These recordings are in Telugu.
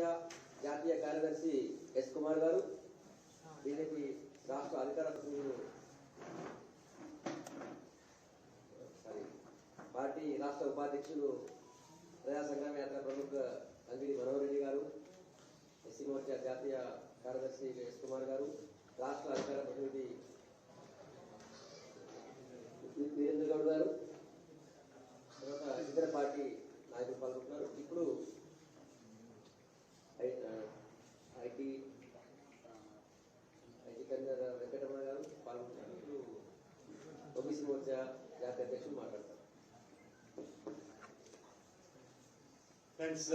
మోర్చా జాతీయ కార్యదర్శి ఎస్ కుమార్ గారు, బీజేపీ రాష్ట్ర అధికార పార్టీ రాష్ట్ర ఉపాధ్యక్షులు ప్రజా సంగ్రామ యాత్ర ప్రముఖ అంగిడి మనోహర్ రెడ్డి గారు, ఎస్సీ మోర్చా జాతీయ కార్యదర్శి ఎస్ కుమార్ గారు, రాష్ట్ర అధికార ప్రతినిధి వీరేంద్ర గౌడ్ గారు, తర్వాత ఇతర పార్టీ నాయకులు పాల్గొంటున్నారు. ఇప్పుడు ఐటీ కన్వీనర్ వెంకటరమణ గారు పాల్గొంటున్నారు. ఇప్పుడు ఓబీసీ మోర్చా జాతీయ అధ్యక్షులు మాట్లాడతారు. ఫ్రెండ్స్,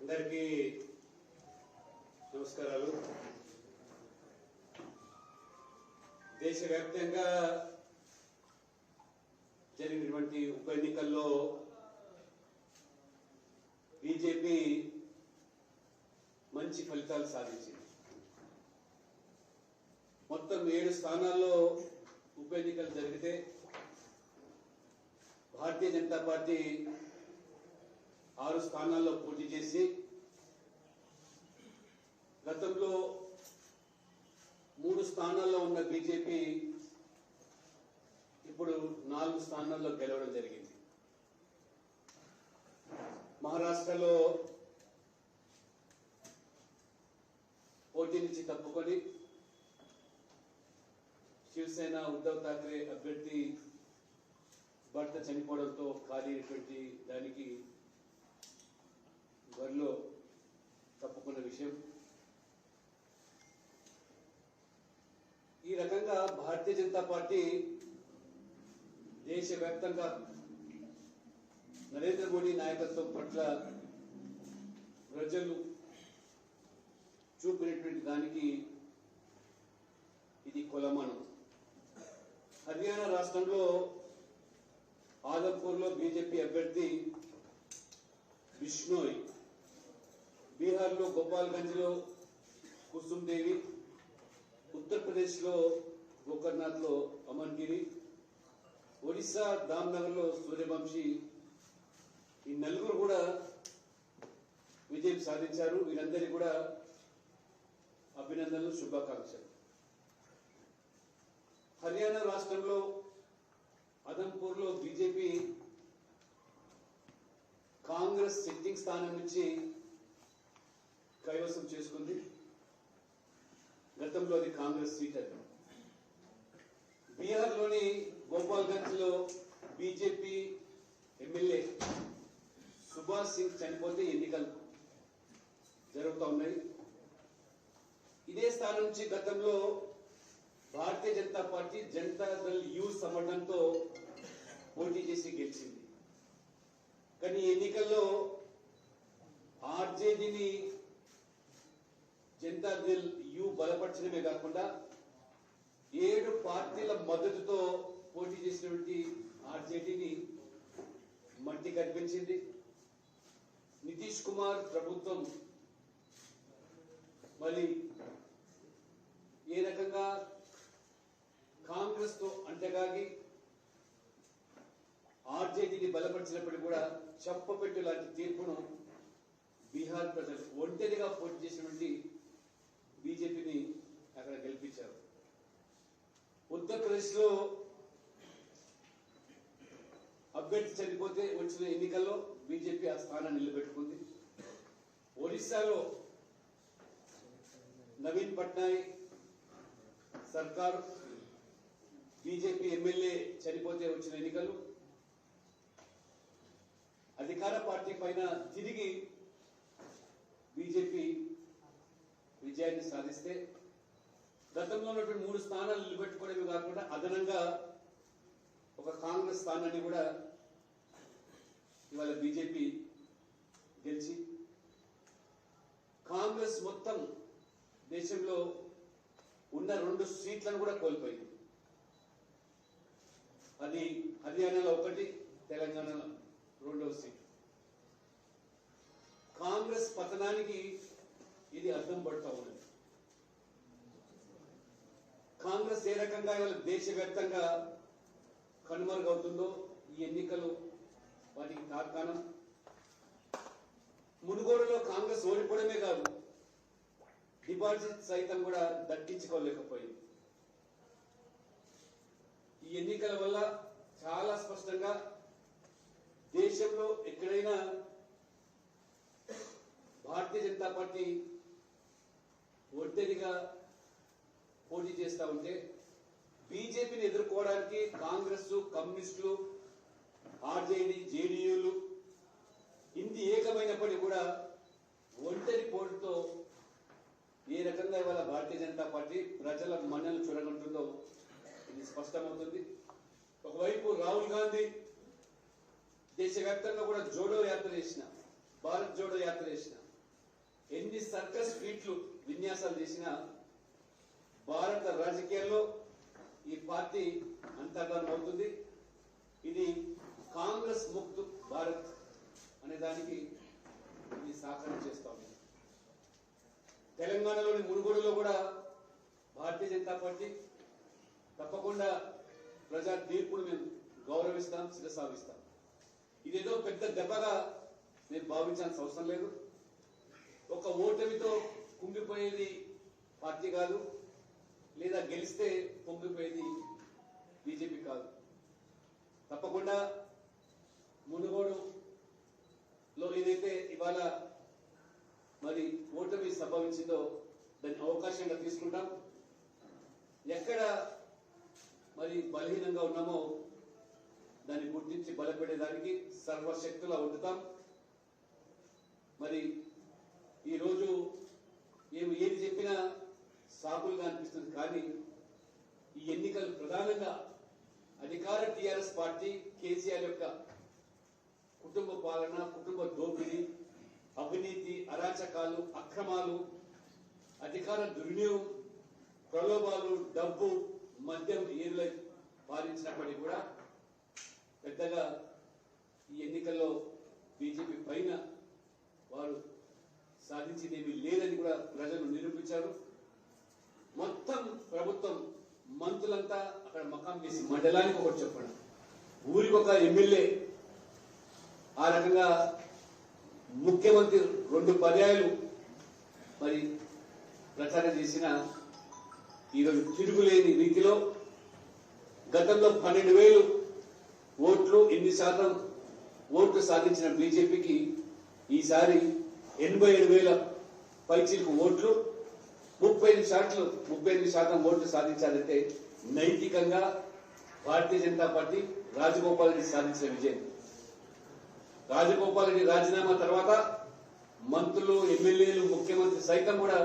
అందరికీ నమస్కారాలు. దేశవ్యాప్తంగా జరిగినటువంటి ఉప ఎన్నికల్లో బీజేపీ మంచి ఫలితాలు సాధించింది. మొత్తం 7 స్థానాల్లో ఉప ఎన్నికలు జరిగితే భారతీయ జనతా పార్టీ 6 స్థానాల్లో పోటీ చేసి గతంలో 3 స్థానాల్లో ఉన్న బీజేపీ ఇప్పుడు 4 స్థానాల్లో గెలవడం జరిగింది. మహారాష్ట్రలో పోటీ నుంచి తప్పుకొని శివసేన ఉద్ధవ్ ఠాక్రే అభ్యర్థి భర్త చనిపోవడంతో ఖాళీ అయినటువంటి దానికి బరిలో తప్పుకున్న విషయం. ఈ రకంగా భారతీయ జనతా పార్టీ దేశవ్యాప్తంగా నరేంద్ర మోడీ నాయకత్వం పట్ల ప్రజలు చూపినటువంటి దానికి ఇది కొలమానం. హర్యానా రాష్ట్రంలో ఆదంపూర్లో బీజేపీ అభ్యర్థి బిష్ణోయ్, బీహార్లో గోపాల్గంజ్లో కుసుమ్ దేవి, ఉత్తరప్రదేశ్లో గోకర్నాథ్లో అమన్ గిరి, ఒడిశా దామ్నగర్లో సూర్యవంశీ, ఈ 4 కూడా విజయం సాధించారు. వీరందరికీ కూడా అభినందనలు, శుభాకాంక్షలు. హర్యానా రాష్ట్రంలో ఆదంపూర్లో బీజేపీ కాంగ్రెస్ సిట్టింగ్ స్థానం నుంచి కైవసం చేసుకుంది. గతంలో అది కాంగ్రెస్ సీట్. అది బీహార్లోని గోపాల్గంజ్ లో బీజేపీ ఎమ్మెల్యే సుభాష్ సింగ్ చనిపోతే ఎన్నికలు జరుగుతూ ఉన్నాయి. ఇదే స్థానం నుంచి గతంలో భారతీయ జనతా పార్టీ జనతా దళ్ యూ సమర్థంతో పోటీ చేసి గెలిచింది. కానీ ఎన్నికల్లో ఆర్జేడీని జనతా దళ్ యూ బలపరచడమే కాకుండా 7 పార్టీల మద్దతుతో పోటీ చేసినటువంటి ఆర్జేడీని మట్టి కనిపించింది. నితీష్ కుమార్ ప్రభుత్వం మరి ఏ రకంగా కాంగ్రెస్ తో అంటగాగి ఆర్జేడీని బలపరిచినప్పటికీ కూడా చెప్పపెట్టు లాంటి తీర్పును బీహార్ ప్రజలు ఒంటరిగా పోటీ చేసినటువంటి బీజేపీని అక్కడ గెలిపించారు. ఉత్తరప్రదేశ్ లో అభ్యర్థి చనిపోతే వచ్చిన ఎన్నికల్లో బీజేపీ ఆ స్థానాన్ని నిలబెట్టుకుంది. ఒడిశాలో నవీన్ పట్నాయక్ సర్కార్ బీజేపీ ఎమ్మెల్యే చనిపోతే వచ్చిన ఎన్నికలు అధికార పార్టీ పైన తిరిగి బీజేపీ విజయాన్ని సాధిస్తే గతంలో ఉన్నటువంటి 3 స్థానాలు నిలబెట్టుకోవడమే కాకుండా అదనంగా ఒక కాంగ్రెస్ స్థానాన్ని కూడా ఇవాళ బీజేపీ గెలిచి కాంగ్రెస్ మొత్తం దేశంలో ఉన్న 2 సీట్లను కూడా కోల్పోయింది. అది హర్యానాలో 1, తెలంగాణలో 2వ సీట్. కాంగ్రెస్ పతనానికి ఇది అర్థం పడుతూ ఉన్నది. కాంగ్రెస్ ఏ రకంగా ఇవాళ దేశవ్యాప్తంగా కనుమరుగవుతుందో ఈ ఎన్నికలు వాటికి తార్కాణం. మునుగోడులో కాంగ్రెస్ ఓడిపోవడమే కాదు, డిపాజిట్ సైతం కూడా దక్కించుకోలేకపోయింది. ఈ ఎన్నికల వల్ల చాలా స్పష్టంగా దేశంలో ఎక్కడైనా భారతీయ జనతా పార్టీ ఒంటరిగా పోటీ చేస్తా ఉంటే బీజేపీని ఎదుర్కోవడానికి కాంగ్రెస్, కమ్యూనిస్టులు, ఆర్జేడీ, జేడీయూలు ఇంది ఏకమైనప్పటికీ కూడా ఒంటరి పోటీతో ఏ రకంగా ఇవాళ భారతీయ జనతా పార్టీ ప్రజల మన్ననలు చూడగలుగుతుందో ఇది స్పష్టమవుతుంది. ఒకవైపు రాహుల్ గాంధీ దేశవ్యాప్తంగా కూడా జోడో యాత్ర చేసిన, భారత్ జోడో యాత్ర చేసిన, ఎన్ని సర్కస్ ఫీట్లు విన్యాసాలు చేసినా భారత రాజకీయాల్లో ఈ పార్టీ అంతర్ధానం అవుతుంది. ఇది కాంగ్రెస్ ముక్త్ భారత్ అనే దానికి ఇది సహకారం చేస్తా ఉంది. తెలంగాణలోని మునుగోడులో కూడా భారతీయ జనతా పార్టీ తప్పకుండా ప్రజా తీర్పును మేము గౌరవిస్తాం, శిరసావిస్తాం. ఇదేదో పెద్ద దెబ్బగా నేను భావించాల్సిన అవసరం లేదు. ఒక ఓటమితో కుంగిపోయేది పార్టీ కాదు, లేదా గెలిస్తే పొంగిపోయేది బీజేపీ కాదు. తప్పకుండా మునుగోడులో ఏదైతే ఇవాళ మరి ఓటమి సంభవించిందో దాన్ని అవకాశంగా తీసుకుంటాం. ఎక్కడ మరి బలహీనంగా ఉన్నామో దాన్ని గుర్తించి బలపడేదానికి సర్వశక్తులా ఉంటుతాం. మరి ఈరోజు ఏది చెప్పినా సాకులుగా అనిపిస్తుంది. కానీ ఈ ఎన్నికలు ప్రధానంగా అధికార టీఆర్ఎస్ పార్టీ కేసీఆర్ యొక్క కుటుంబ పాలన, కుటుంబ దోపిడీ, అవినీతి, అరాచకాలు, అక్రమాలు, అధికార దుర్వినియోగం, ప్రలోభాలు, డబ్బు, మద్యం ఏరులై పాలించినప్పటికీ కూడా పెద్దగా ఈ ఎన్నికల్లో బీజేపీ పైన వారు సాధించిందేమీ లేదని కూడా ప్రజలు నిరూపించారు. మొత్తం ప్రభుత్వం మంత్రులంతా అక్కడ మకాం చేసి మండలానికి ఒకటి చెప్పండి, ఊరికి ఒక ఎమ్మెల్యే, ఆ రకంగా ముఖ్యమంత్రి 2 పర్యాయాలు మరి ప్రచారం చేసిన ఈరోజు తిరుగులేని రీతిలో గతంలో 12,000 ఓట్లు, 8% ఓట్లు సాధించిన బీజేపీకి ఈసారి 87,000 పైచిలకు ఓట్లు, 38% ఓట్లు సాధించాలంటే నైతికంగా భారతీయ జనతా పార్టీ రాజగోపాల్ రెడ్డి సాధించిన విజయం. రాజగోపాల్ రెడ్డి రాజీనామా తర్వాత మంత్రులు, ఎమ్మెల్యేలు, ముఖ్యమంత్రి సైతం కూడా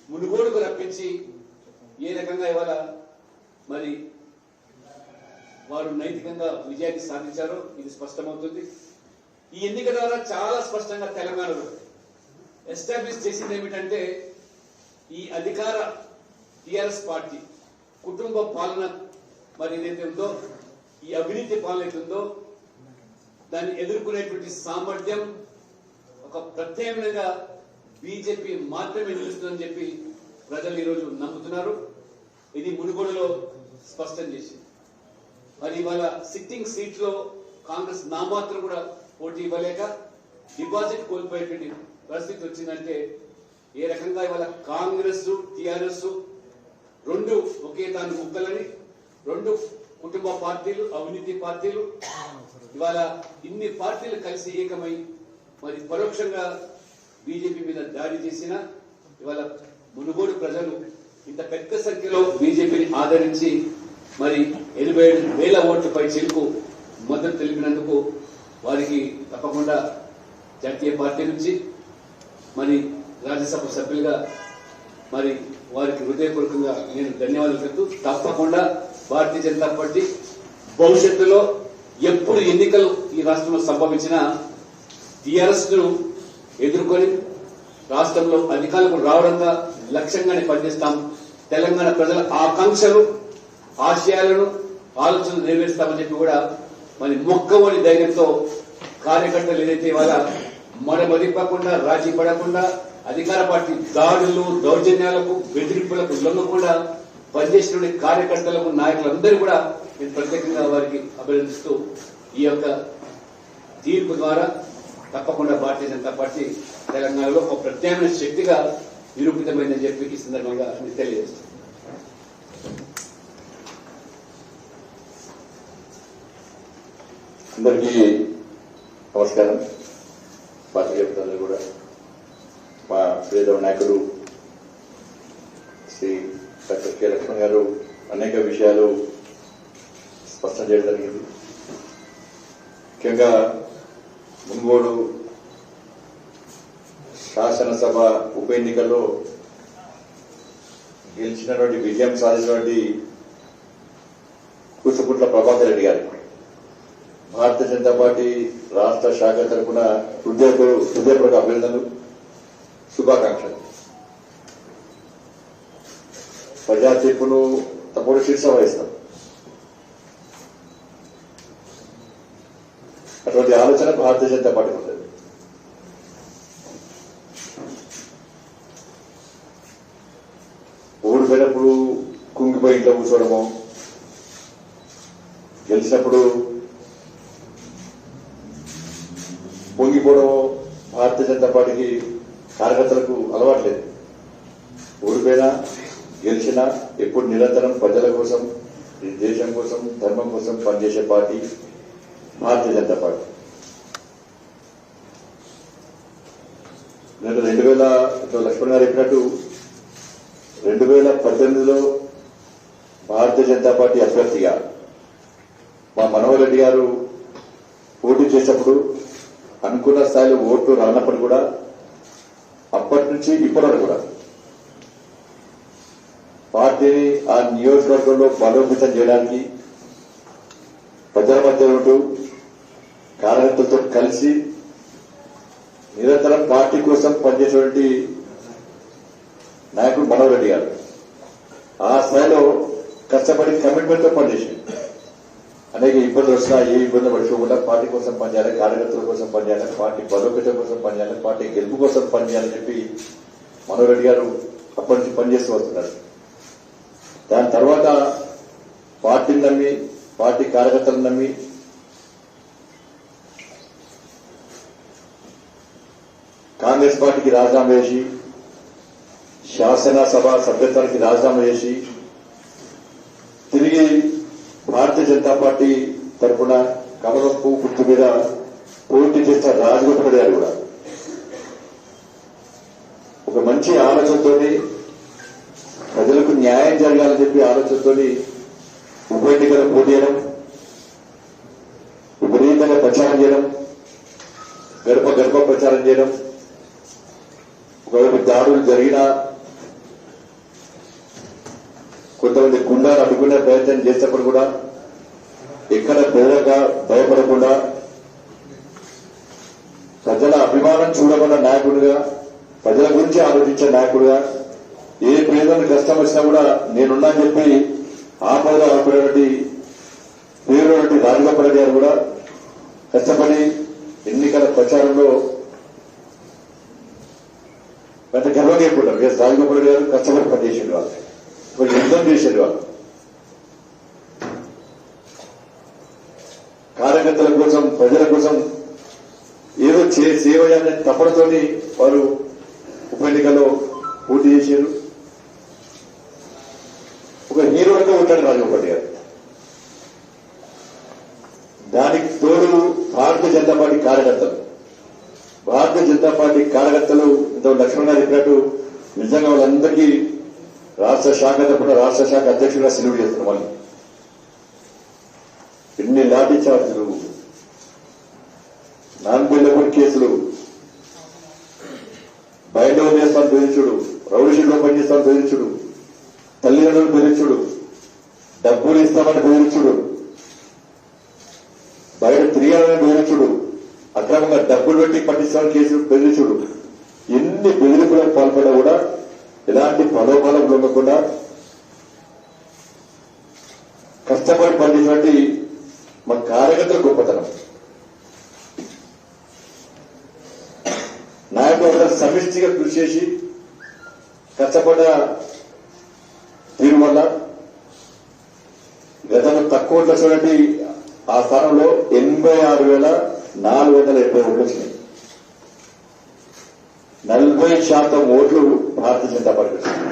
మునుగోడుకు రప్పించి ఏ రకంగా ఇవాళ మరి వారు నైతికంగా విజయాన్ని సాధించారో ఇది స్పష్టమవుతుంది. ఈ ఎన్నిక ద్వారా చాలా స్పష్టంగా తెలంగాణలో ఎస్టాబ్లిష్ చేసింది ఏమిటంటే ఈ అధికార టిఆర్ఎస్ పార్టీ కుటుంబ పాలన మరి ఏదైతే ఉందో, ఈ అవినీతి పాలన అయితే ఉందో దాన్ని ఎదుర్కొనేటువంటి సామర్థ్యం ఒక ప్రత్యేకంగా బీజేపీ మాత్రమే నిలుస్తుందని చెప్పి ప్రజలు ఈరోజు నమ్ముతున్నారు. ఇది మునుగోడులో స్పష్టం చేసింది. మరి ఇవాళ సిట్టింగ్ సీట్ లో కాంగ్రెస్ నామాత్రం కూడా పోటీ ఇవ్వలేక డిపాజిట్ కోల్పోయేటువంటి పరిస్థితి వచ్చిందంటే ఏ రకంగా ఇవాళ కాంగ్రెస్, టిఆర్ఎస్ 2 ఒకే తాను ముక్కలని, 2 కుటుంబ పార్టీలు, అవినీతి పార్టీలు, ఇవాళ ఇన్ని పార్టీలు కలిసి ఏకమై మరి పరోక్షంగా బీజేపీ మీద దాడి చేసిన ఇవాళ మునుగోడు ప్రజలు ఇంత పెద్ద సంఖ్యలో బీజేపీని ఆదరించి మరి 87,000 ఓట్లపై చిలుకు మద్దతు తెలిపినందుకు వారికి తప్పకుండా జాతీయ పార్టీ నుంచి మరి రాజ్యసభ సభ్యులుగా మరి వారికి హృదయపూర్వకంగా నేను ధన్యవాదాలు చెప్తూ, తప్పకుండా భారతీయ జనతా పార్టీ భవిష్యత్తులో ఎప్పుడు ఎన్నికలు ఈ రాష్ట్రంలో సంభవించినా టిఆర్ఎస్ ను ఎదుర్కొని రాష్ట్రంలో అధికారులకు రావడంగా లక్ష్యంగానే పనిచేస్తాం. తెలంగాణ ప్రజల ఆకాంక్షలు, ఆశయాలను, ఆలోచనలు నెరవేరుస్తామని చెప్పి కూడా మరి మొక్కవని ధైర్యంతో కార్యకర్తలు ఏదైతే ఇవాళ మడమదిప్పకుండా, రాజీ పడకుండా, అధికార పార్టీ దాడులు, దౌర్జన్యాలకు, బెదిరింపులకు లొంగకుండా పనిచేసిన కార్యకర్తలకు, నాయకులందరూ కూడా నేను ప్రత్యేకంగా వారికి అభినందిస్తూ ఈ యొక్క తీర్పు ద్వారా తప్పకుండా భారతీయ జనతా పార్టీ తెలంగాణలో ఒక ప్రత్యామ్నాయ శక్తిగా నిరూపితమైందని చెప్పి ఈ సందర్భంగా మీకు తెలియజేస్తాను. అందరికీ నమస్కారం. పార్టీ చెప్తున్నారు కూడా మా ప్రియతమ నాయకుడు శ్రీ డాక్టర్ కె లక్ష్మణ్ గారు అనేక విషయాలు స్పష్టం చేయడం జరిగింది. ముఖ్యంగా మున్గోడు శాసనసభ ఉప ఎన్నికల్లో గెలిచినటువంటి విజయం సాధించినటువంటి కూసుకుంట్ల ప్రభాకర్ రెడ్డి గారు భారతీయ జనతా పార్టీ రాష్ట్ర శాఖ తరఫున హృదయపూర్వక అభినందనలు, శుభాకాంక్షలు. ప్రజా తీర్పును తప్పుడు శీర్ష వహిస్తాం. అటువంటి ఆలోచన భారతీయ జనతా పార్టీ ఉంటుంది. ఓడిపోయినప్పుడు కుంగిపోయి ఇంట్లో కూర్చోవడము, గెలిచినప్పుడు పొంగిపోవడం భారతీయ జనతా పార్టీకి కార్యకర్తలకు అలవాట్లేదు. ఓడిపోయినా గెలిచినా ఎప్పుడు నిరంతరం ప్రజల కోసం, ఈ దేశం కోసం, ధర్మం కోసం పనిచేసే పార్టీ భారతీయ జనతా పార్టీ. నేను 2000 లక్ష్మణ్ గారు చెప్పినట్టు 2018లో భారతీయ జనతా పార్టీ అభ్యర్థిగా మా మనోహర్ రెడ్డి గారు పోటీ చేసినప్పుడు అనుకున్న స్థాయిలో ఓట్లు రానప్పుడు కూడా అప్పటి నుంచి ఇప్పటి వరకు కూడా పార్టీని ఆ నియోజకవర్గంలో బలోపేతం చేయడానికి ప్రజల మధ్య ఉంటూ కార్యకర్తలతో కలిసి నిరంతరం పార్టీ కోసం పనిచేసేటువంటి నాయకుడు మనోహర్ రెడ్డి గారు ఆ స్థాయిలో కష్టపడి కమిట్మెంట్ తో పనిచేసింది. అనేక ఇబ్బందులు వచ్చినా ఏ ఇబ్బందులు పడుకోకుండా పార్టీ కోసం పనిచేయాలి, కార్యకర్తల కోసం పనిచేయాలి, పార్టీ బలోపేతం కోసం పనిచేయాలి, పార్టీ గెలుపు కోసం పనిచేయాలని చెప్పి మనోహర్ రెడ్డి గారు అప్పటి నుంచి పనిచేస్తూ వస్తున్నారు. దాని తర్వాత పార్టీని నమ్మి, పార్టీ కార్యకర్తలను నమ్మి కాంగ్రెస్ పార్టీకి రాజీనామా చేసి, శాసనసభ సభ్యత్వానికి రాజీనామా చేసి తిరిగి భారతీయ జనతా పార్టీ తరఫున కమలం పువ్వు గుర్తు మీద పోటీ చేసిన రాజగోపాల్ గారు కూడా ఒక మంచి ఆలోచనతో, ప్రజలకు న్యాయం జరగాలని చెప్పి ఆలోచనతో ఉప ఎన్నికలు పోటీ చేయడం, విపరీతంగా ప్రచారం చేయడం, గడప గడప ప్రచారం చేయడం, ఒకవైపు దాడులు జరిగినా కొంతమంది గుండాలు అడ్డుకునే ప్రయత్నం చేసినప్పుడు కూడా ఎక్కడ బెదరగా భయపడకుండా ప్రజల అభిమానం చూడకుండా నాయకుడిగా, ప్రజల గురించి ఆలోచించే నాయకుడిగా, ఏ పేదలకు కష్టం వచ్చినా కూడా నేనున్నా అని చెప్పి ఆపదలో ఆడుకునేటువంటి పేరున్నటువంటి రాజగోపాల్ గారు కూడా కష్టపడి ఎన్నికల ప్రచారంలో పెద్ద గర్వంగా చెప్పుకుంటారు. రాజగోపాల్ గారు కష్టపడి పనిచేసేది వాళ్ళు, ఒక యుద్ధం చేసేది వాళ్ళు, కార్యకర్తల కోసం, ప్రజల కోసం ఏదో సేవ చేయాలనే తపనతోని వారు ఉప ఎన్నికల్లో పోటీ చేశారు. ఒక హీరోగా ఉంటాడు రాజగోపాల్ గారు. దానికి తోడు భారతీయ జనతా పార్టీ కార్యకర్తలు, భారతీయ జనతా పార్టీ కార్యకర్తలు ఇంత లక్ష్మణ్ గారు చెప్పినట్టు నిజంగా వాళ్ళందరికీ రాష్ట్ర శాఖ తరఫున రాష్ట్ర శాఖ అధ్యక్షుడిగా సెలవు చేస్తున్నారు. వాళ్ళు ఎన్ని లాఠీ చార్జీలు, నాన్ బెయిలబుల్ కేసులు, బయట చేస్తాను బెదిరించుడు, రౌడీ షీట్లో పనిచేస్తాను బెదిరించుడు, తల్లిదండ్రులు బెదిరించుడు, డబ్బులు ఇస్తామని బెదిరించుడు, బయట తిరిగాలని బెదిరించుడు, అక్రమంగా డబ్బులు పెట్టి పట్టిస్తామని కేసులు బెదిరించుడు, ఎన్ని బెదిరింపులకు పాల్పడా కూడా ఎలాంటి ప్రలోభాలం లొంగకుండా కష్టపడి పనిచేసినటువంటి మా కార్యకర్తల గొప్పతనం. నాయకులు సమిష్టిగా కృషి చేసి కష్టపడ్డ తీరు వల్ల గతంలో తక్కువ ఓట్లు చూడండి, ఆ స్థానంలో 86,470 ఓట్లు వచ్చినాయి. 40% ఓట్లు భారతీయ జనతా పార్టీ వచ్చింది.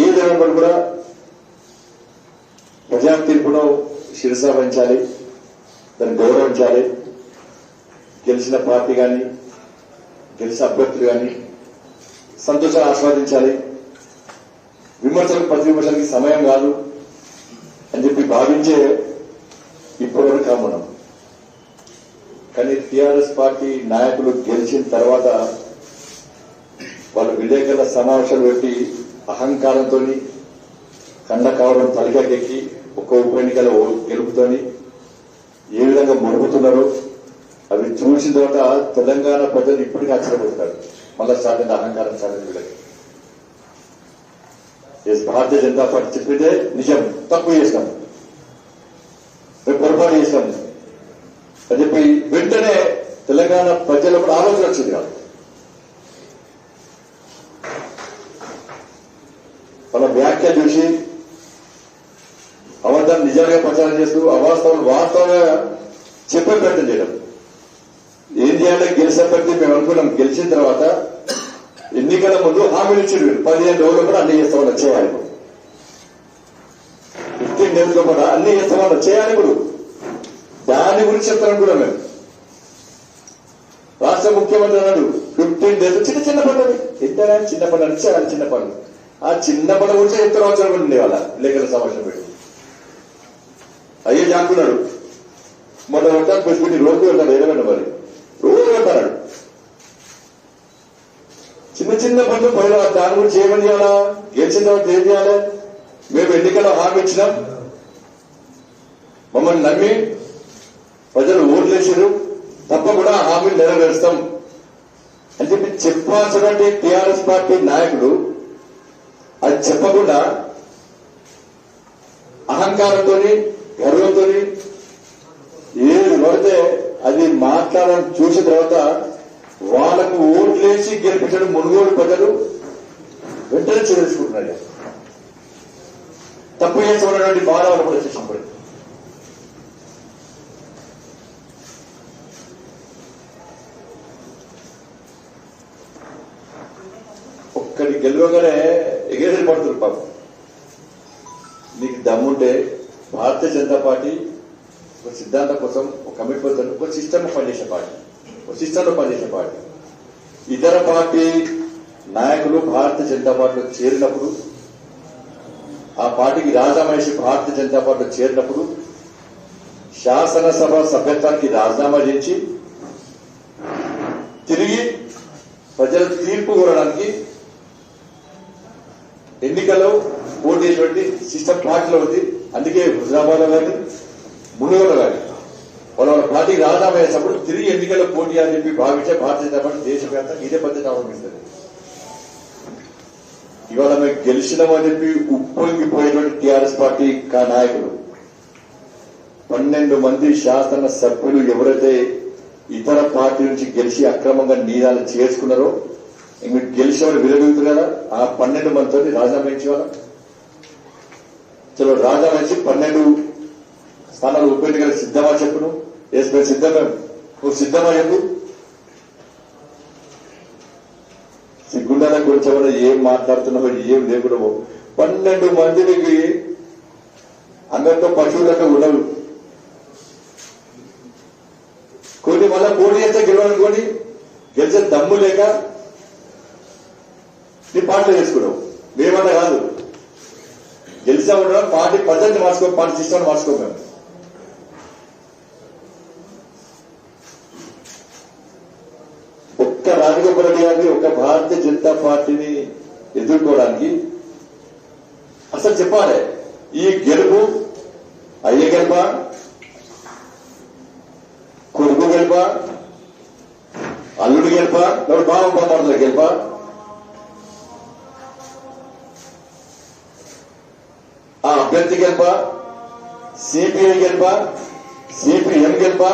ఏదైనా కూడా ప్రజా తీర్పును శిరస వహించాలి, దాన్ని గౌరవించాలి. గెలిచిన పార్టీ కానీ గెలిచిన అభ్యర్థులు కానీ సంతోషాన్ని ఆస్వాదించాలి. విమర్శలకు ప్రతి విమర్శలకి సమయం కాదు అని చెప్పి భావించే ఇప్పటివరకు కామనం. కానీ టీఆర్ఎస్ పార్టీ నాయకులు గెలిచిన తర్వాత వాళ్ళు విలేకరుల సమావేశాలు పెట్టి అహంకారంతో కండ కావడం తలికెక్కి ఒక్క ఉప ఎన్నికల గెలుపుతోని ఏ విధంగా మునుగుతున్నారో అవి చూసిన తర్వాత తెలంగాణ ప్రజలు ఇప్పటికీ ఆశ్చర్యపోతున్నారు. మళ్ళా స్టార్ట్ అయింది అహంకారం సాధన వీళ్ళకి. భారతీయ జనతా పార్టీ చెప్పితే నిజం, తప్పు చేసినాం, మేము పొరపాటు చేసినాం అని చెప్పి వెంటనే తెలంగాణ ప్రజలకు ఆలోచన వచ్చింది కాదు. వాళ్ళ వ్యాఖ్య చూసి అబద్ధాన్ని నిజంగా ప్రచారం చేస్తూ అవాస్తవాలు వాస్తవంగా చెప్పే ప్రయత్నం చేయడం. ఏం చేయాలి? గెలిచినప్పటికీ మేము అనుకున్నాం. గెలిచిన తర్వాత ఎన్నికల ముందు హామీలు ఇచ్చిండు. 15 రోజులు కూడా అన్ని చేస్తామన్నా చేయాలి. 15 డేస్లో కూడా అన్ని చేస్తామన్నా చేయాలి. ఇప్పుడు దాని గురించి చెప్తాను కూడా మేము. రాష్ట్ర ముఖ్యమంత్రి అన్నాడు 15 డేస్ చిన్న చిన్న పనులు ఎంతైనా చిన్న పనులు చేయాలి. చిన్న పనులు ఆ చిన్న పనుల గురించి ఎంత అవసరం ఉండే వాళ్ళ లేఖల సమావేశం పెట్టి అయ్యే జాకున్నాడు. మొన్న ఉంటాను పెట్టుకుని రోజు వెళ్తాడు. ఏదైనా మరి రోజు వెళ్తాడు. చిన్న చిన్న పనులు పైన దాని గురించి ఏమని చేయాలా? గెలిచిన తర్వాత ఏం చేయాలి? మేము ఎన్నికల్లో హామీ ఇచ్చినాం, మమ్మల్ని నమ్మి ప్రజలు ఓట్లేసారు, తప్పకుండా హామీలు నెరవేరుస్తాం అని చెప్పి చెప్పాల్సినటువంటి టీఆర్ఎస్ పార్టీ నాయకుడు అది చెప్పకుండా అహంకారంతో గర్వంతో ఏది పడితే అది మాట్లాడడం చూసిన తర్వాత వాళ్ళకు ఓట్లేసి గెలిపించడం మునుగోడు ప్రజలు వెంటనే చేసుకుంటున్నారు. తప్పు చేస్తున్నటువంటి బాధ వాళ్ళు కూడా చేసినప్పుడు ఒక్కడి గెలవగానే ఎగేసి పడుతుంది. పాపం నీకు దమ్ముంటే భారతీయ జనతా పార్టీ ఒక సిద్ధాంతం కోసం ఒక కమిట్మెంట్ ఒక సిస్టమ్ పనిచేసే పార్టీ, ఒక సిస్టంలో పనిచేసే పార్టీ. ఇతర పార్టీ నాయకులు భారతీయ జనతా పార్టీలో చేరినప్పుడు, ఆ పార్టీకి రాజీనామా చేసి భారతీయ జనతా పార్టీలో చేరినప్పుడు శాసనసభ సభ్యత్వానికి రాజీనామా చేసి తిరిగి ప్రజల తీర్పు కోరడానికి ఎన్నికల్లో పోటీ చేసేటువంటి సిస్టమ్ పార్టీలో ఉంది. అందుకే హుజరాబాద్ లో కానీ మునుగోలు కానీ వాళ్ళ పార్టీకి రాజీనామా చేసినప్పుడు తిరిగి ఎన్నికల్లో పోటీ అని చెప్పి భావించే భారతీయ జనతా పార్టీ దేశవ్యాప్తంగా ఇదే పద్ధతి అవలంబిస్తుంది. ఇవాళ మేము గెలిచినామని చెప్పి ఉప్పొంగిపోయినటువంటి టీఆర్ఎస్ పార్టీ నాయకులు 12 మంది శాసన సభ్యులు ఎవరైతే ఇతర పార్టీ నుంచి గెలిచి అక్రమంగా నీరాలు చేసుకున్నారో మీరు గెలిచిన వాళ్ళు విరమిగుతుంది కదా, ఆ 12 మందితో రాజీనామా ఇచ్చేవాళ్ళ. చలో రాజీనామా ఇచ్చి 12 స్థానాలు ఉప ఎన్నికలు సిద్ధమా చెప్పును. మేము సిద్ధమే, నువ్వు సిద్ధమా చెప్పు. సిగ్గుండాల గురించి కూడా ఏం మాట్లాడుతున్నావో ఏం లేకుండా 12 మందికి అందరితో పశువులకు ఉండవు. కొన్ని మళ్ళా పోటీ చేస్తే గెలవాలనుకోని గెలిచే దమ్ము లేక నీ పార్టీలో చేసుకున్నావు. మేమన్నా కాదు, గెలిచా ఉండడం పార్టీ పద్ధతిని మార్చుకో, పార్టీ సిస్టమ్ మార్చుకో. మేము ఒక్క రాజగోపాల్ రెడ్డి గారిని, ఒక్క భారతీయ జనతా పార్టీని ఎదుర్కోవడానికి అసలు చెప్పాలి. ఈ గెలుపు అయ్యే గెలుపా, కొడుకు గెలుపా, అల్లుడు గెలుపా, లేకపోతే బావ బామర్దుల గెలుపా? ఆ అభ్యర్థి గెలుపా, సిపిఐ గెలుపా, సిపిఎం గెలుపా?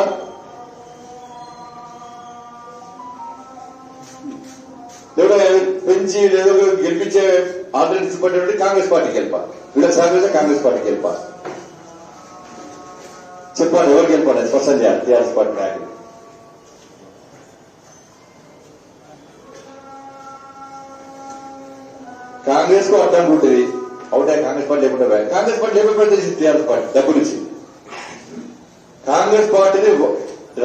లేదా పెంచి లేదో గెలిపించే ఆల్టర్నేటివ్ పడినటువంటి కాంగ్రెస్ పార్టీ గెలుపా? వీళ్ళకి సహకరించే కాంగ్రెస్ పార్టీ గెలుపా? చెప్పండి, ఎవరికి వెళ్ళిపోండి స్పష్టం చేయాలి టీఆర్ఎస్ పార్టీ నాయకులు. కాంగ్రెస్ కు అడ్డం ఉంటుంది అవుతా, కాంగ్రెస్ పార్టీ లేకుండా కాంగ్రెస్ పార్టీ లేకపోతే టీఆర్ఎస్ పార్టీ డబ్బులు ఇచ్చి కాంగ్రెస్ పార్టీని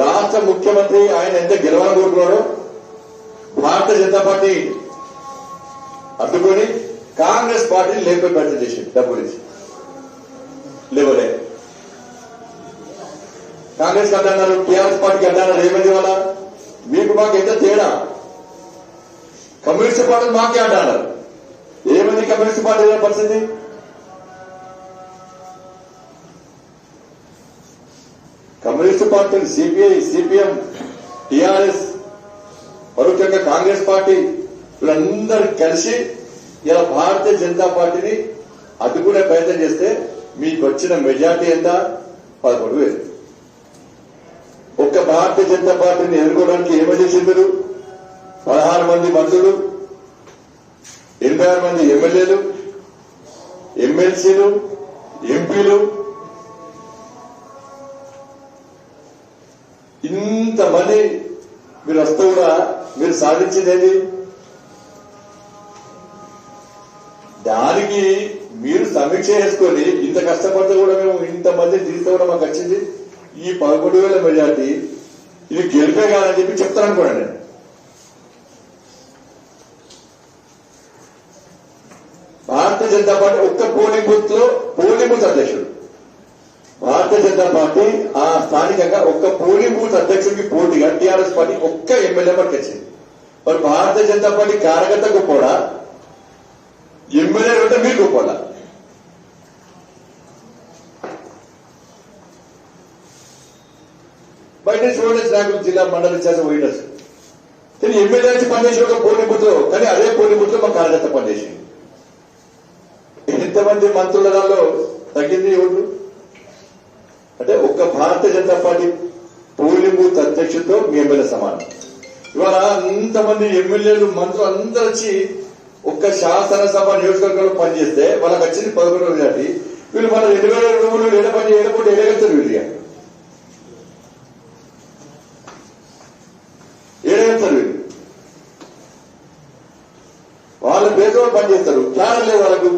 రాష్ట్ర ముఖ్యమంత్రి ఆయన ఎంత గెలవాలనుకుంటున్నారో భారతీయ జనతా పార్టీ అడ్డుకొని కాంగ్రెస్ పార్టీని లేకపోయి ప్రయత్నం చేసింది డబ్బులు ఇచ్చి లేవలే. కాంగ్రెస్ అడ్డన్నారు, టీఆర్ఎస్ పార్టీకి అడ్డన్నారు. ఏమైంది వల్ల మీకు మాకు ఎంత తేడా? కమ్యూనిస్ట్ పార్టీలు మాకే అడ్డన్నారు. ఏమైంది కమ్యూనిస్ట్ పార్టీ పరిస్థితి? కమ్యూనిస్ట్ పార్టీలు సిపిఐ, సిపిఎం, టిఆర్ఎస్, పరోక్షంగా కాంగ్రెస్ పార్టీ వీళ్ళందరూ కలిసి ఇలా భారతీయ జనతా పార్టీని అడ్డుకునే ప్రయత్నం చేస్తే మీకు వచ్చిన మెజార్టీ ఎంత? 11,000. ఒక్క భారతీయ జనతా పార్టీని ఎదుర్కోవడానికి ఏమో చేసింది మీరు? 16 మంది మంత్రులు, 86 మంది ఎమ్మెల్యేలు, ఎమ్మెల్సీలు, ఎంపీలు, ఇంతమంది మీరు వస్తూ కూడా మీరు సాధించింది దానికి మీరు సమీక్ష చేసుకొని ఇంత కష్టపడితే కూడా మేము ఇంతమంది తీస్తే కూడా మాకు వచ్చింది ఈ 11,000 మెజార్టీ, ఇది గెలిపే కాదని చెప్పి చెప్తాను అనుకోండి. నేను భారతీయ జనతా పార్టీ ఒక్క పోలింగ్ బూత్ లో పోలింగ్ బూత్ అధ్యక్షుడు, భారతీయ జనతా పార్టీ ఆ స్థానికంగా ఒక్క పోలింగ్ బూత్ అధ్యక్షుడికి పోటీగా టీఆర్ఎస్ పార్టీ ఒక్క ఎమ్మెల్యే వరకు వచ్చింది. మరి భారతీయ జనతా పార్టీ కార్యకర్త గొప్పడా, ఎమ్మెల్యే ఉంటే మీరు గొప్పడా? బయట చూడండి నాయకులు, జిల్లా మండలి ఇచ్చారు పోయినర్స్, కానీ ఎమ్మెల్యే వచ్చి పనిచేసి ఒక పోలింగ్ బూత్ లో, కానీ అదే పోలింగ్ బూత్ లో మా కార్యకర్త పనిచేసింది. ఎంతమంది మంత్రుల దానిలో తగ్గింది ఓట్లు అంటే ఒక్క Bharatiya Janata party polling booth అధ్యక్షుడితో మీ ఎమ్మెల్యే సమానం. ఇవాళ అంతమంది ఎమ్మెల్యేలు, మంత్రులు అందరూ వచ్చి ఒక్క శాసనసభ నియోజకవర్గంలో పనిచేస్తే వాళ్ళకి వచ్చింది 11,000 మెజార్టీ. వీళ్ళు మన 2023 ఏడ పని ఏడపోతే ఏడగలుగుతారు, వీళ్ళు ఏడగలుగుతారు. వీళ్ళు వాళ్ళ పేరుతో పనిచేస్తారు, ప్లాన్ లేదు వాళ్ళకు,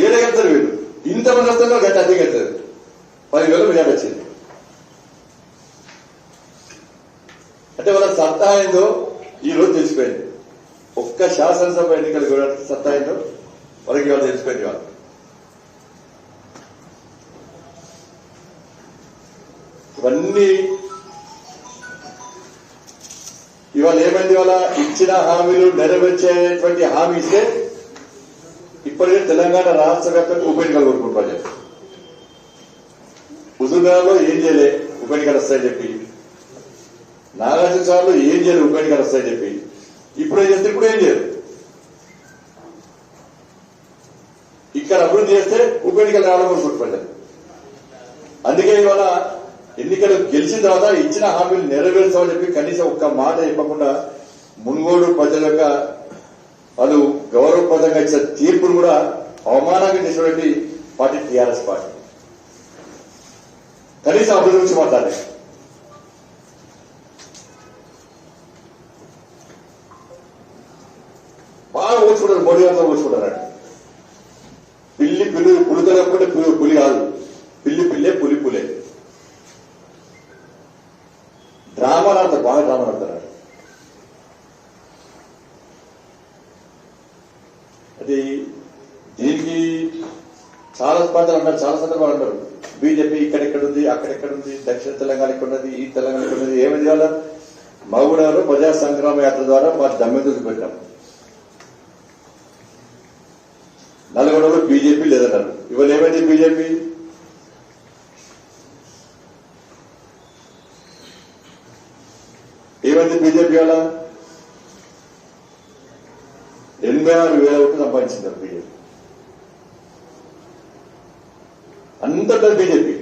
ఏడగలుగుతారు. వీళ్ళు ఇంతమంది వస్తున్నారు, గంట అద్దెకెళ్తారు. 10,000 మెజార్టీ వచ్చింది అంటే వాళ్ళ సత్తా ఏందో ఈ రోజు తెలిసిపోయింది. ఒక్క శాసనసభ ఎన్నికలు కూడా సత్తా ఏందో వాళ్ళకి ఇవాళ తెలిసిపోయింది. వాళ్ళు ఇవన్నీ ఇవాళ ఏమైంది? ఇవాళ ఇచ్చిన హామీలు నెరవేర్చేటువంటి హామీ ఇస్తే ఇప్పటికే తెలంగాణ రాష్ట్ర వ్యాప్తంగా ఉప ఎన్నికలు కోరుకుంటున్నారు. హుజూర్నగర్లో ఏం చేయలే ఉప ఎన్నికలు వస్తాయని చెప్పి, నాగార్జున సార్లు ఏం చేయరు ఉప ఎన్నికలు వస్తాయని చెప్పి, ఇప్పుడు ఏం చేస్తే ఇప్పుడు ఏం చేయరు. ఇక్కడ అభివృద్ధి చేస్తే ఉప ఎన్నికలు రావడం కోరుకుంటున్నారు. అందుకే ఇవాళ ఎన్నికలు గెలిచిన తర్వాత ఇచ్చిన హామీలు నెరవేర్చామని చెప్పి కనీసం ఒక్క మాట చెప్పకుండా మున్గోడు ప్రజల యొక్క వాళ్ళు గౌరవప్రదంగా ఇచ్చిన తీర్పును కూడా అవమానంగా చేసినటువంటి పార్టీ టీఆర్ఎస్ పార్టీ. కనీసం అభివృద్ధి గురించి మాట్లాడాలి. బాగా ఓడ్చుకుంటారు, మోడీ గారితో ఓడ్చుకుంటారు. పిల్లి పిల్లి పులితో లేకపోతే పులి కాదు, పిల్లి పిల్లే పులి పులే. డ్రామాలు ఆడతారు, బాగా డ్రామాలు ఆడతారు. అది దీనికి చాలా స్పందనలు అంటారు, చాలా సందర్భాలు అంటారు. బీజేపీ ఇక్కడెక్కడుంది, అక్కడెక్కడుంది, దక్షిణ తెలంగాణ ఎక్కడున్నది, ఈ తెలంగాణ ఎక్కడున్నది. ఏమైంది వల్ల మహబూబ్నగర్లో ప్రజా సంగ్రామ యాత్ర ద్వారా మా దమ్మెదులు పెట్టాం. నల్గొండలో బీజేపీ లేదన్నారు. ఇవాళ ఏమైంది? బీజేపీ ఏమైంది? బీజేపీ వల్ల 86,000 ఓట్లు సంపాదించింది బీజేపీ. అంతటా బీజేపీ.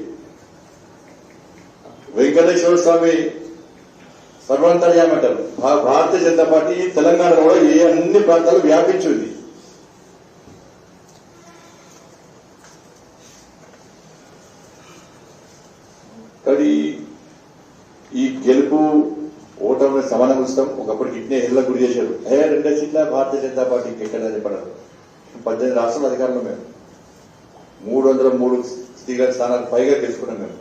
వెంకటేశ్వర స్వామి సర్వాంతర్యామంటారు. భారతీయ జనతా పార్టీ తెలంగాణలో కూడా అన్ని ప్రాంతాలు వ్యాపించింది. కాబట్టి ఈ గెలుపు ఓటమి సమానం ఇస్తాం. ఒకప్పటికి ఇట్నే హెల్లకు గురి చేశారు. 2 సీట్ల భారతీయ జనతా పార్టీకి ఎక్కడ చెప్పారు. 18 రాష్ట్రాల అధికారంలో మేము 303 స్థానాలు పైగా గెలుచుకున్నాం మేము.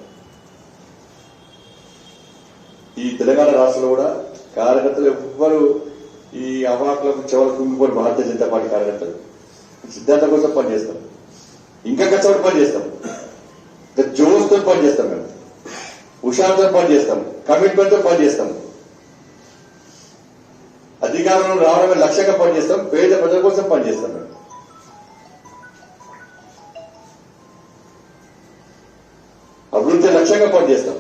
ఈ తెలంగాణ రాష్ట్రంలో కూడా కార్యకర్తలు ఎవ్వరు ఈ అవాకులకు చెవులు కుంగిపోయిన భారతీయ జనతా పార్టీ కార్యకర్తలు సిద్ధాంతం కోసం పనిచేస్తాం. ఇంకా కష్టపడి పనిచేస్తాం. జోస్తో పనిచేస్తాం. మేము హుషారుతో పనిచేస్తాం. కమిట్మెంట్తో పనిచేస్తాం. అధికారంలో రావడమే లక్ష్యంగా పనిచేస్తాం. పేద ప్రజల కోసం పనిచేస్తాం. మేము అభివృద్ధి లక్ష్యంగా పనిచేస్తాం.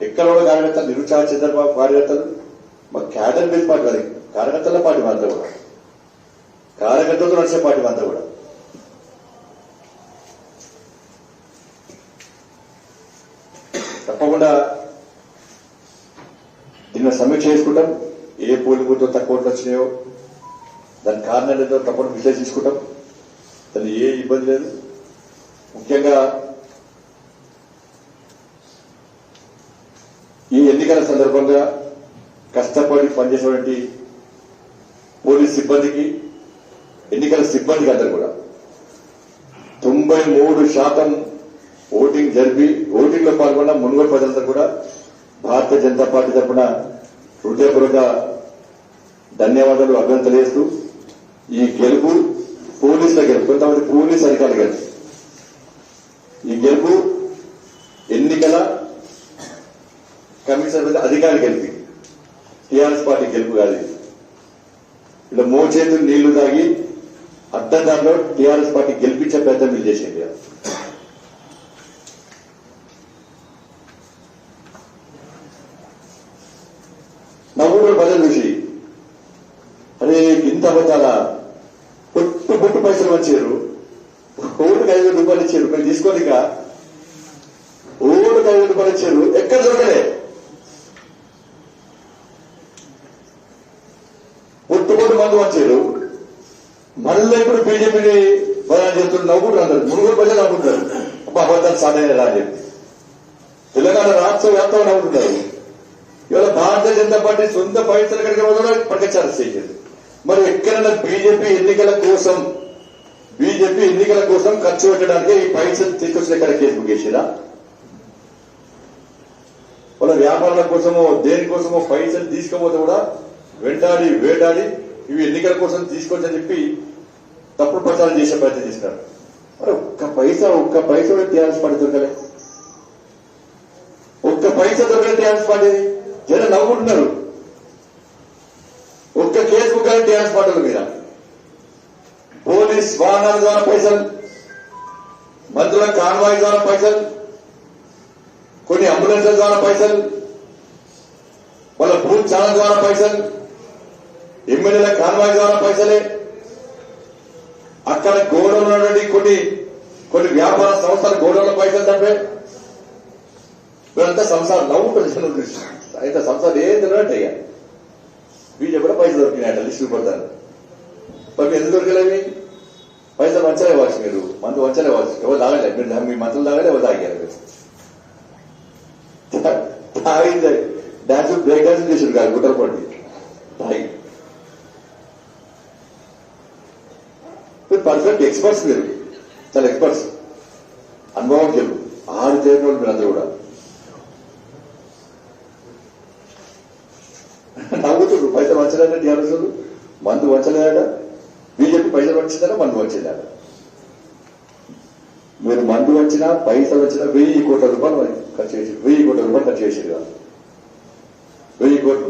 ఎక్కడ కూడా కార్యకర్తలు నిరుత్సాహ చంద్రబాబు కార్యకర్తలు మా క్యాడర్ బేస్ పార్టీ కాదు, కార్యకర్తల పార్టీ మాత్రం కూడా, కార్యకర్తలతో నడిచే పార్టీ మాత్రం కూడా. తప్పకుండా దీన్ని సమీక్ష చేసుకుంటాం. ఏ పోలింగ్ బూత్లో తక్కువ ఓట్లు వచ్చినాయో దాని కారణాలు ఏదో తప్పకుండా విశ్లేషించుకుంటాం. దాన్ని ఏ ఇబ్బంది లేదు. ముఖ్యంగా ఈ ఎన్నికల సందర్భంగా కష్టపడి పనిచేసేటువంటి పోలీస్ సిబ్బందికి, ఎన్నికల సిబ్బందికి అందరూ కూడా 93% ఓటింగ్ జరిపి ఓటింగ్ లో పాల్గొన్న మునుగోడు ప్రజలందరూ కూడా భారతీయ జనతా పార్టీ తరఫున హృదయపూర్వక ధన్యవాదాలు, అభినందనలు తెలియజేస్తూ ఈ గెలుపు పోలీసుల గెలుపు, కొంతమంది పోలీస్ అధికారుల గెలుపు. ఈ గెలుపు ఎన్నికల కమిషనర్ అధికారి గెలిపి, టీఆర్ఎస్ పార్టీ గెలుపు కాదు. ఇలా మోచేతులు నీళ్లు తాగి అడ్డదారిలో టీఆర్ఎస్ పార్టీ గెలిపించే ప్రయత్నం వీళ్ళు చేసేది. నవ్వుడు ప్రజలు చూసి అరే ఇంత అబద్ధాలా, పుట్టు పైసలు వచ్చారు, ఓటుకు 5,000 రూపాయలు ఇచ్చారు, మేము తీసుకోనిక ఓటుకు 5,000 రూపాయలు ఇచ్చారు, ఎక్కడ దొరకలే. పుట్టుబొట్టు మందు వచ్చారు, మళ్ళీ ఇప్పుడు బీజేపీని బలాన్ని చేస్తున్నారు. నవ్వుకుంటారు, అందరు మునుగోడు ప్రజలు నవ్వుకుంటారు. అబద్ధాలు సాధన అని చెప్పి తెలంగాణ రాష్ట్ర వ్యాప్తంగా నవ్వుకుంటారు. ఇవాళ భారతీయ జనతా పార్టీ సొంత పైసలు ఎక్కడికి ప్రకటించారు చేసేది. మరి ఎక్కడైనా బీజేపీ ఎన్నికల కోసం ఖర్చు పెట్టడానికి ఈ పైసలు తీసుకొచ్చిన ఎక్కడ కేసు బుక్ చేసిరా? వాళ్ళ వ్యాపారాల కోసమో దేనికోసమో పైసలు తీసుకపోతే కూడా వెంటాడి వేటాడి ఇవి ఎన్నికల కోసం తీసుకొచ్చని చెప్పి తప్పుడు ప్రచారం చేసే ప్రయత్నం చేస్తున్నారు. మరి ఒక్క పైసా టీఆర్ఎస్ పార్టీ దొరకలే. ఒక్క పైసా దొరకలే టీఆర్ఎస్ పార్టీ. జనం నవ్వుకుంటున్నారు. ఒక్క కేసు బుక్ కానీ టీఆర్ఎస్ పార్టీల మీద. పోలీస్ వాహనాల ద్వారా పైసలు, మంత్రుల కాన్వాయ్ ద్వారా పైసలు, కొన్ని అంబులెన్స్ల ద్వారా పైసలు, వాళ్ళ బూత్ ఛానల్ ద్వారా పైసలు, ఎమ్మెల్యేల కాన్వాయ్ ద్వారా పైసలే. అక్కడ గోడౌన్లు కొన్ని వ్యాపార సంస్థల గోడౌన్ల పైసలు తప్పే. వీళ్ళంతా సంసారం నవ్వుకుంటారు. అయితే సంసారం ఏం తిన్నట్టు అయ్యా బీజేపీ కూడా పైసలు దొరికినాయట లిస్టులు పడతారు. మరి ఎందుకు దొరకలేవి? పైసలు వంచలే వచ్చు, మీరు మందు వంచలే వచ్చు, ఎవరు తాగలే, మీరు మీ మంత్రులు తాగలే, ఎవరు తాగారు? తాగింది డాన్స్ బ్రేక్ డాన్స్ చేసారు కాదు గుట్టలు పడి తాగి. పర్ఫెక్ట్ ఎక్స్పర్ట్స్, మీరు చాలా ఎక్స్పర్ట్స్, అనుభవం తెలుగు 6 తేలిన వాళ్ళు మీరు అందరూ కూడా. నవ్వుతున్నారు. పైసలు వంచలేదంటే టీఆర్ఎస్ మందు వంచలేదట, బీజేపీ పైసలు వచ్చిందట, మందు వచ్చిందట. మీరు మందు వచ్చినా పైసలు వచ్చినా 1,000 కోట్ల రూపాయలు ఖర్చు చేసి 1,000 కోట్ల రూపాయలు ఖర్చు చేసేది కాదు. 1,000 కోట్లు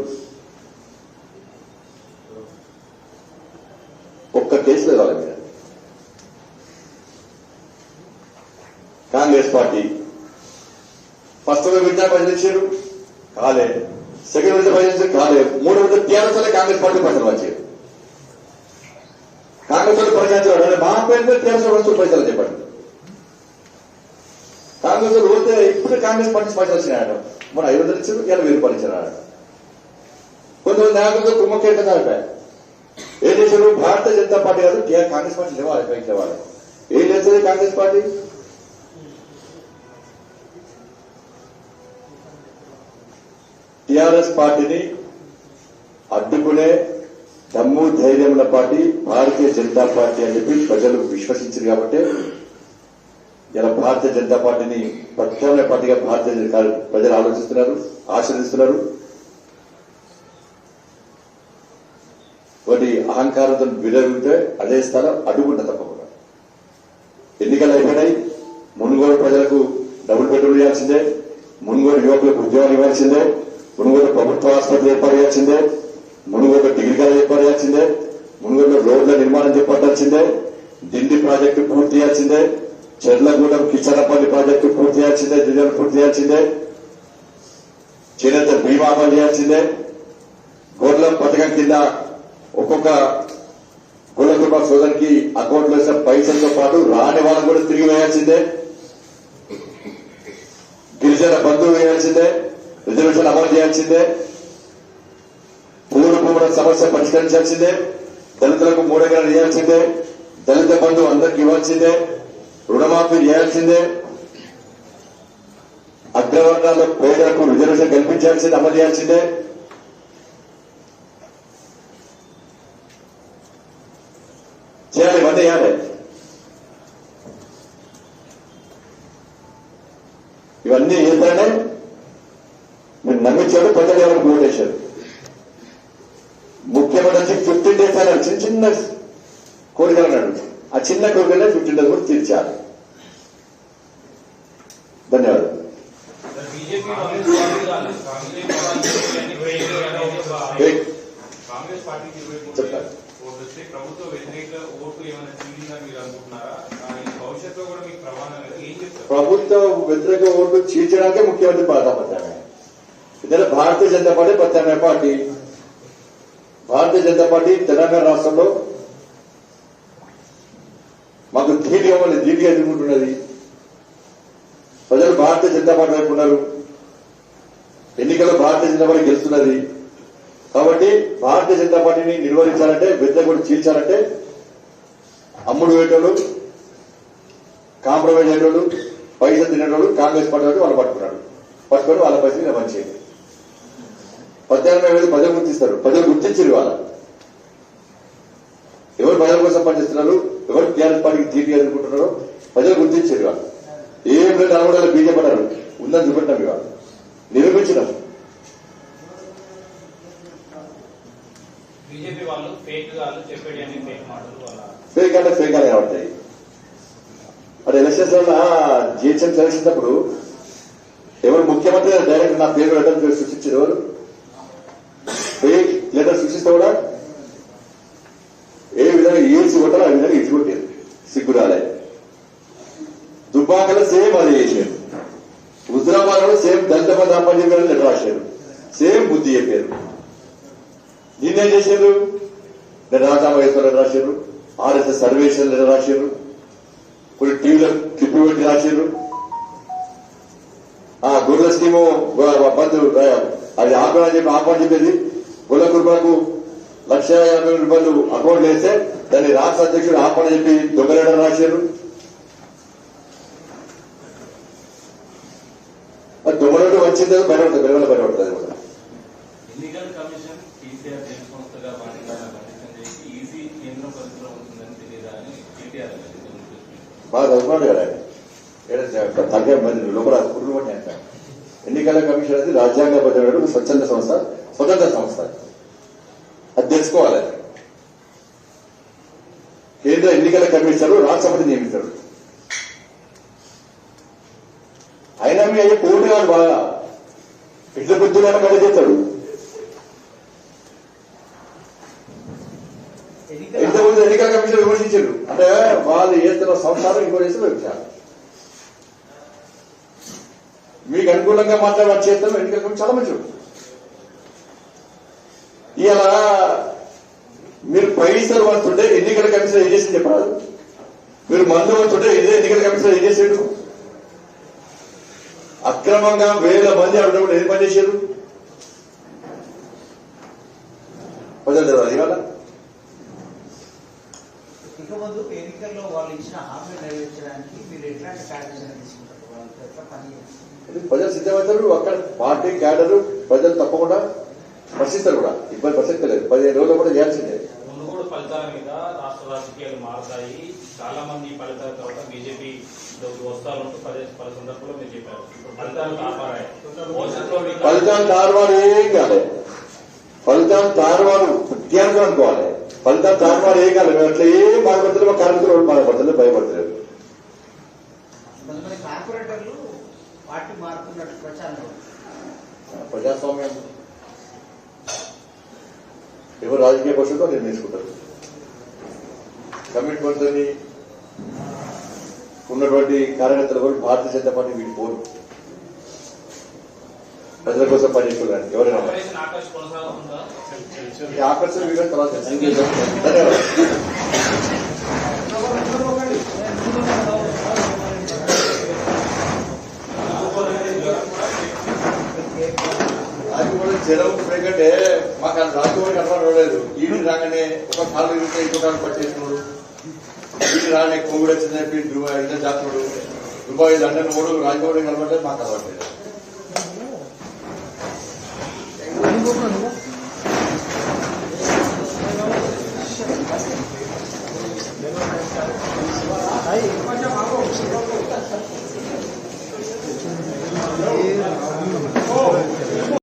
ఒక్క కేసులో కావాలి మీరు. కాంగ్రెస్ పార్టీ ఫస్ట్ విడత పైసలు ఇచ్చారు కాలే, సెకండ్ విడత పైసలు ఇచ్చారు కాలే, 3వ విడత టీఆర్ఎస్ కాంగ్రెస్ పార్టీ పైసలు వచ్చారు. కాంగ్రెస్ వాళ్ళు ప్రచారం మా పేరు మీద టీఆర్ఎస్ వస్తూ పైసలు చెప్పండి. కాంగ్రెస్ వాళ్ళు పోతే ఇప్పుడు కాంగ్రెస్ పార్టీ పైసలు వచ్చినాయట. మన 500 ఇచ్చారు, 1,000 రూపాయలు ఇచ్చారు. కొంతమంది నాయకులతో కుమ్మకేట అయిపోయారు. ఏం చేశారు? భారతీయ జనతా పార్టీ కాదు కాంగ్రెస్ పార్టీ లేవాలి, పైకి లేవాలి. ఏం చేస్తుంది కాంగ్రెస్ పార్టీ? టిఆర్ఎస్ పార్టీని అడ్డుకునే దమ్ము ధైర్యం ఉన్న పార్టీ భారతీయ జనతా పార్టీ అని చెప్పి ప్రజలు విశ్వసించారు కాబట్టి ఇలా భారతీయ జనతా పార్టీని ప్రత్యామ్నాయ పార్టీగా భారతీయ ప్రజలు ఆలోచిస్తున్నారు, ఆశీర్దిస్తున్నారు. వాటి అహంకారంతో విరగితే అదే స్థలం అడ్డుకుంటా తప్పకుండా. ఎన్నికలు అయిపోయినాయి. మునుగోడు ప్రజలకు డబుల్ బెడ్రూమ్ ఇవ్వాల్సిందే, మునుగోడు యువకులకు ఉద్యోగాలు ఇవ్వాల్సిందే, మునుగోడు ప్రభుత్వ ఆసుపత్రి ఏర్పాటు చేయాల్సిందే, మునుగోడు డిగ్రీ కాలేజ్ ఏర్పాటు చేయాల్సిందే, మునుగోడులో రోడ్ల నిర్మాణం చేపట్టాల్సిందే, దిండి ప్రాజెక్టు పూర్తి చేయాల్సిందే, చెర్లగూడెం కిచ్చనపల్లి ప్రాజెక్టు పూర్తి చేయాల్సిందే, జిల్లాలు పూర్తి చేయాల్సిందే, చేనేత బీమా అమలు చేయాల్సిందే, గొర్రెల పథకం కింద ఒక్కొక్క కుల కుటుంబ సోదరికి అకౌంట్లో వేసిన పైసలతో పాటు రాని వాళ్ళకు కూడా తిరిగి వేయాల్సిందే, గిరిజన బంధువు వేయాల్సిందే, రిజర్వేషన్ అమలు చేయాల్సిందే, పూర్వ భూముల సమస్య పరిష్కరించాల్సిందే, దళితులకు 3 ఎకరాలు ఇవ్వాల్సిందే, దళిత బంధువు అందరికి ఇవ్వాల్సిందే, రుణమాఫీ చేయాల్సిందే, అగ్రవర్ణాల్లో పేదలకు రిజర్వేషన్ కల్పించాల్సిందే, అమలు చేయాల్సిందే. చేయాలి, ఇవన్నీ చేయాలి. ఇవన్నీ చేస్తేనే మీరు నమ్మించాడు, ప్రజలు ఎవరికి ఓటేశారు. ముఖ్యమంత్రి నుంచి 15 days అన్నాడు, చిన్న చిన్న కోరికలు అన్నాడు. ఆ చిన్న కోరికలే 15 days కూడా తీర్చాలి. ధన్యవాదాలు. చెప్తాను. ప్రభుత్వ వ్యతిరేక ఓటు ఏమైనా చీలిందా మీరు అనుకుంటున్నారా? భవిష్యత్తులో కూడా మీకు ప్రమాణం ఏం చెప్తారు? ప్రభుత్వ వ్యతిరేక ఓటు చీల్చడానికే ముఖ్యమంత్రి ప్రత్యామ్నాయం. ఇదే భారతీయ జనతా పార్టీ ప్రత్యామ్నాయ పార్టీ. భారతీయ జనతా పార్టీ తెలంగాణ రాష్ట్రంలో మాకు ధీటుగా ఎదుర్కొంటున్నది. ప్రజలు భారతీయ జనతా పార్టీ వైపు ఉన్నారు. ఎన్నికల్లో భారతీయ జనతా పార్టీ గెలుస్తున్నది. కాబట్టి భారతీయ జనతా పార్టీని నిర్వహించాలంటే, వ్యతిరేక ఓటు చీల్చాలంటే అమ్ముడు వేటోళ్ళు, కాంప్రమైజ్ అయ్యేటోళ్ళు, పైసలు తినేటోళ్ళు కాంగ్రెస్ పార్టీ వాళ్ళు పట్టుకొని వాళ్ళ పైసలు మంచిది. ప్రత్యామ్నాయం ప్రజలు గుర్తిస్తారు. ప్రజలు గుర్తించారు. వాళ్ళ ఎవరు ప్రజల కోసం పనిచేస్తున్నారు, ఎవరు టీఆర్ఎస్ పార్టీకి తీర్పు ఎదుర్కొంటున్నారో ప్రజలు గుర్తించారు. వాళ్ళు ఏం లేదు అనుకోవడాలు బీజేపీ అన్నారు, ఉందని చూపెట్టాం. ఇవాళ నిరూపించినాం. బీజేపీ వాళ్ళు ఫేక్ వాళ్ళు చెప్పేది అన్ని ఫేక్ మాటలు వల్ల ఫేక్ అంటే ఫేక్ అని కనబడతాయి. మరి ఎలక్షన్స్ వల్ల జిహెచ్ఎం సెలక్షన్స్ అప్పుడు ఎవరు ముఖ్యమంత్రి డైరెక్ట్ నా పేరు లెటర్ సృష్టించారు. ఎవరు ఫేక్ లెటర్ సృష్టిస్తే కూడా ఏ విధంగా ఏడ్చి కొట్టాలో ఆ విధంగా ఇచ్చి కొట్టారు. సిగ్గురాలే. దుబ్బాకలో సేమ్ అది చేశారు. హుజరాబాద్ లో సేమ్ దళిత బంధు రామజీ గారు లెటర్ రాశారు. సేమ్ బుద్ధి చెప్పారు. దీన్నేం చేశారు? నేను రాజామా లెటర్ రాశారు, ఆర్ఎస్ఎస్ సర్వేషన్ లెటర్ రాశారు, కొన్ని టీవీలో క్లిప్పు పెట్టి రాశారు. గొర్రెల స్కీము బంధు అది ఆపని చెప్పేది. గొర్రెల కుటుంబాలకు ₹1,50,000 అకౌంట్ వేస్తే దాన్ని రాష్ట్ర అధ్యక్షుడు ఆపని చెప్పి దొంగ లెటర్ రాశారు. దొంగలు వచ్చింది బయటపడుతుంది, బయటపడుతుంది కూడా. ఎన్నికల కమిషన్ కేసీఆర్ జన్ సంస్థగా చేసి ఈసీ కేంద్రం పరిధిలో ఉంటుందని తెలియదా అని కేటీఆర్ బాగా చదువుకున్నాడు కదా ఆయన. తగ్గ మంది లోపల కుటుంబం పట్టి అంట. ఎన్నికల కమిషన్ అనేది రాజ్యాంగబద్ధమైన స్వతంత్ర సంస్థ. అది తెలుసుకోవాలి. కేంద్ర ఎన్నికల కమిషనర్ రాష్ట్రపతి నియమిస్తాడు. అయినా మీ అయ్యే కోర్టు కాదు, బాగా ఇట్ల బుద్ధులైనా మళ్ళీ చేస్తాడు. ఇంతకుముందు ఎన్నికల కమిషన్ విమర్శించారు. అంటే వాళ్ళు చేస్తున్న సంస్థలు ఇంకో చేస్తే విమర్శించారు. మీకు అనుకూలంగా మాట్లాడే చేస్తాం ఎన్నికల కమిషన్ చాలా మంచిది. ఇలా మీరు పైసలు వస్తుంటే ఎన్నికల కమిషన్ ఏం చేసి చెప్పరాదు. మీరు మందు వస్తుంటే ఇదే ఎన్నికల కమిషన్ ఏం చేసాడు? అక్రమంగా 1000 మంది అడుగునప్పుడు ఏం పని చేశారు? ప్రజలు తెలియదు. ఇవాళ ఇక ముందు ఎన్నికల్లో వాళ్ళు ఇచ్చిన హామీలు నెరవేర్చడానికి మీరు ఎట్లాంటి కార్యాచరణ తీసుకుంటారు, వాళ్ళతో ఎట్లా పని చేస్తారు? ప్రజలు సిద్ధమవుతారు. అక్కడ పార్టీ క్యాడర్ ప్రజలు తప్పకుండా ప్రశ్నిస్తారు కూడా, ఇబ్బంది ప్రసక్తి లేదు. 15 రోజులు కూడా చేయాల్సిందే. మునుగోడు ఫలితాల మీద రాష్ట్ర రాజకీయాలు మారుతాయి. చాలా మంది ఫలితాల తర్వాత బీజేపీ వస్తారంటూ పలు సందర్భంలో మీరు చెప్పారు. ఫలితాలు తారుమారాయి. ఫలితాలు తారుమారు ఏం కాలే. ఫలితాలు తారుమారు ముఖ్యంగా అనుకోవాలి. ఫలితాలు తారుమారు ఏం కాలేదు. మేము అట్లా ఏం బాధపడతారు, మా కార్మికులు బాధపడతారు, భయపడతారు. కొంతమంది కార్పొరేటర్లు పార్టీ మారుతున్నట్టు ప్రచారం. ప్రజాస్వామ్యం ఎవరు రాజకీయ పక్షులతో నిర్ణయించుకుంటారు. కమిట్మెంట్ అని ఉన్నటువంటి కార్యకర్తలు కూడా భారతీయ జనతా పార్టీ వీటి పోరు. ప్రజల కోసం పనిచేసుకోవడానికి ఎవరైనా ఈ ఆకర్షణ వీడియో తర్వాత ధన్యవాదాలు. జనం ఎందుకంటే మాకు అది రాజకీయ కనబడలేదు. ఈడీ రాగానే ఒక కాలు ఇస్తే ఇంకో కాలు పట్టేసినాడు. ఈడీ రాగానే కోవిడ్ వచ్చిందని చెప్పి ఇద్దరు చేస్తున్నాడు. దుబాయ్ లండన్ కూడా రాజకీయ కనబడలేదు, మాకు అలవాట్లేదు. కొంచెం